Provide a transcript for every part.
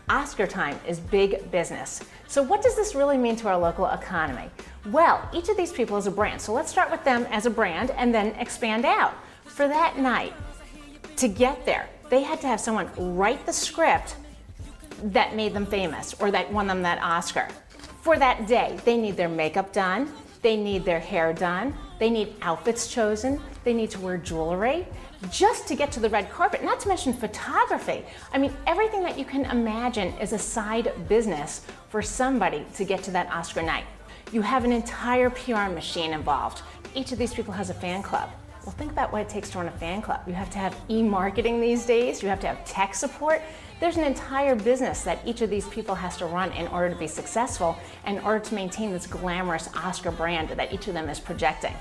Oscar time is big business. So what does this really mean to our local economy? Well, each of these people is a brand. So let's start with them as a brand and then expand out. For that night, to get there, they had to have someone write the script that made them famous or that won them that Oscar. For that day, they need their makeup done, they need their hair done, they need outfits chosen, they need to wear jewelry just to get to the red carpet, not to mention photography. I mean, everything that you can imagine is a side business for somebody to get to that Oscar night. You have an entire PR machine involved. Each of these people has a fan club. Well, think about what it takes to run a fan club. You have to have e-marketing these days, you have to have tech support. There's an entire business that each of these people has to run in order to be successful, in order to maintain this glamorous Oscar brand that each of them is projecting.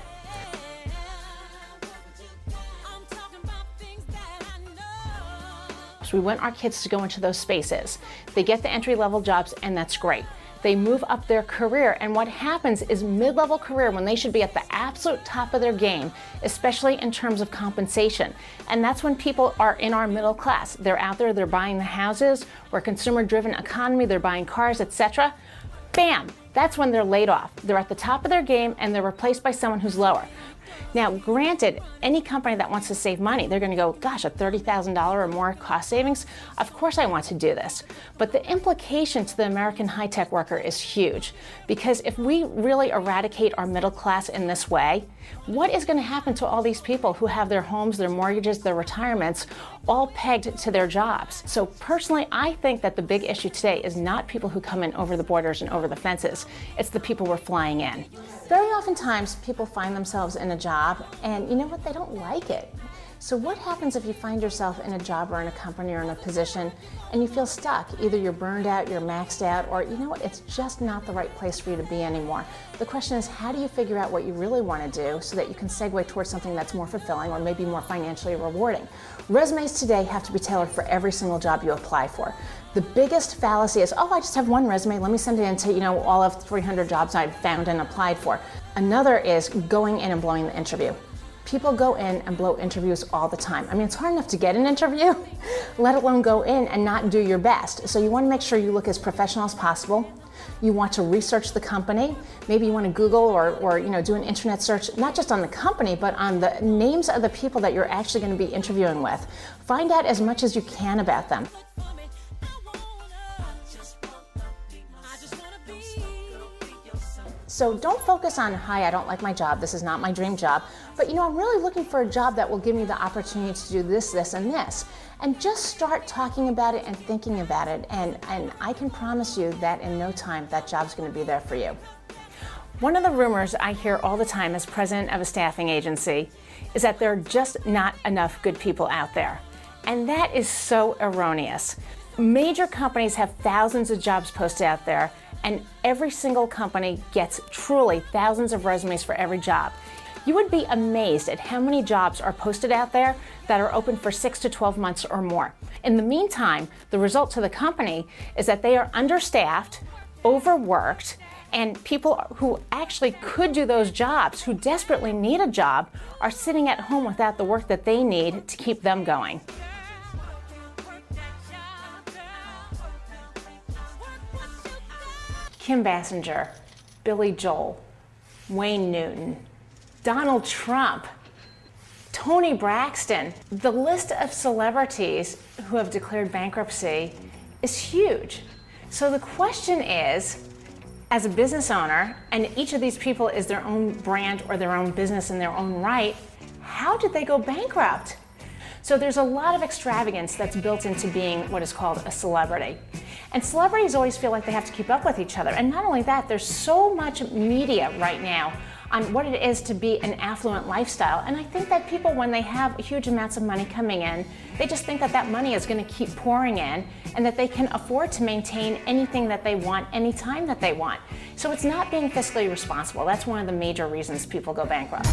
So we want our kids to go into those spaces. They get the entry-level jobs, and that's great. They move up their career, and what happens is mid-level career, when they should be at the absolute top of their game, especially in terms of compensation. And that's when people are in our middle class. They're out there, they're buying the houses, we're a consumer-driven economy, they're buying cars, etc. Bam! That's when they're laid off. They're at the top of their game, and they're replaced by someone who's lower. Now, granted, any company that wants to save money, they're going to go, gosh, a $30,000 or more cost savings? Of course I want to do this. But the implication to the American high-tech worker is huge, because if we really eradicate our middle class in this way, what is going to happen to all these people who have their homes, their mortgages, their retirements all pegged to their jobs? So personally, I think that the big issue today is not people who come in over the borders and over the fences. It's the people we're flying in. Very oftentimes, people find themselves in a job, and you know what? They don't like it. So what happens if you find yourself in a job or in a company or in a position and you feel stuck? Either you're burned out, you're maxed out, or you know what, it's just not the right place for you to be anymore. The question is, how do you figure out what you really want to do so that you can segue towards something that's more fulfilling or maybe more financially rewarding? Resumes today have to be tailored for every single job you apply for. The biggest fallacy is, oh, I just have one resume, let me send it into, all of 300 jobs I've found and applied for. Another is going in and blowing the interview. People go in and blow interviews all the time. I mean, it's hard enough to get an interview, let alone go in and not do your best. So you want to make sure you look as professional as possible. You want to research the company. Maybe you want to Google or do an internet search, not just on the company, but on the names of the people that you're actually going to be interviewing with. Find out as much as you can about them. So don't focus on, hi, I don't like my job, this is not my dream job, but I'm really looking for a job that will give me the opportunity to do this, this, and this. And just start talking about it and thinking about it, and I can promise you that in no time, that job's gonna be there for you. One of the rumors I hear all the time as president of a staffing agency is that there are just not enough good people out there. And that is so erroneous. Major companies have thousands of jobs posted out there, and every single company gets truly thousands of resumes for every job. You would be amazed at how many jobs are posted out there that are open for 6 to 12 months or more. In the meantime, the result to the company is that they are understaffed, overworked, and people who actually could do those jobs, who desperately need a job, are sitting at home without the work that they need to keep them going. Kim Basinger, Billy Joel, Wayne Newton, Donald Trump, Toni Braxton. The list of celebrities who have declared bankruptcy is huge. So the question is, as a business owner, and each of these people is their own brand or their own business in their own right, how did they go bankrupt? So there's a lot of extravagance that's built into being what is called a celebrity. And celebrities always feel like they have to keep up with each other. And not only that, there's so much media right now on what it is to be an affluent lifestyle. And I think that people, when they have huge amounts of money coming in, they just think that that money is going to keep pouring in and that they can afford to maintain anything that they want, anytime that they want. So it's not being fiscally responsible. That's one of the major reasons people go bankrupt.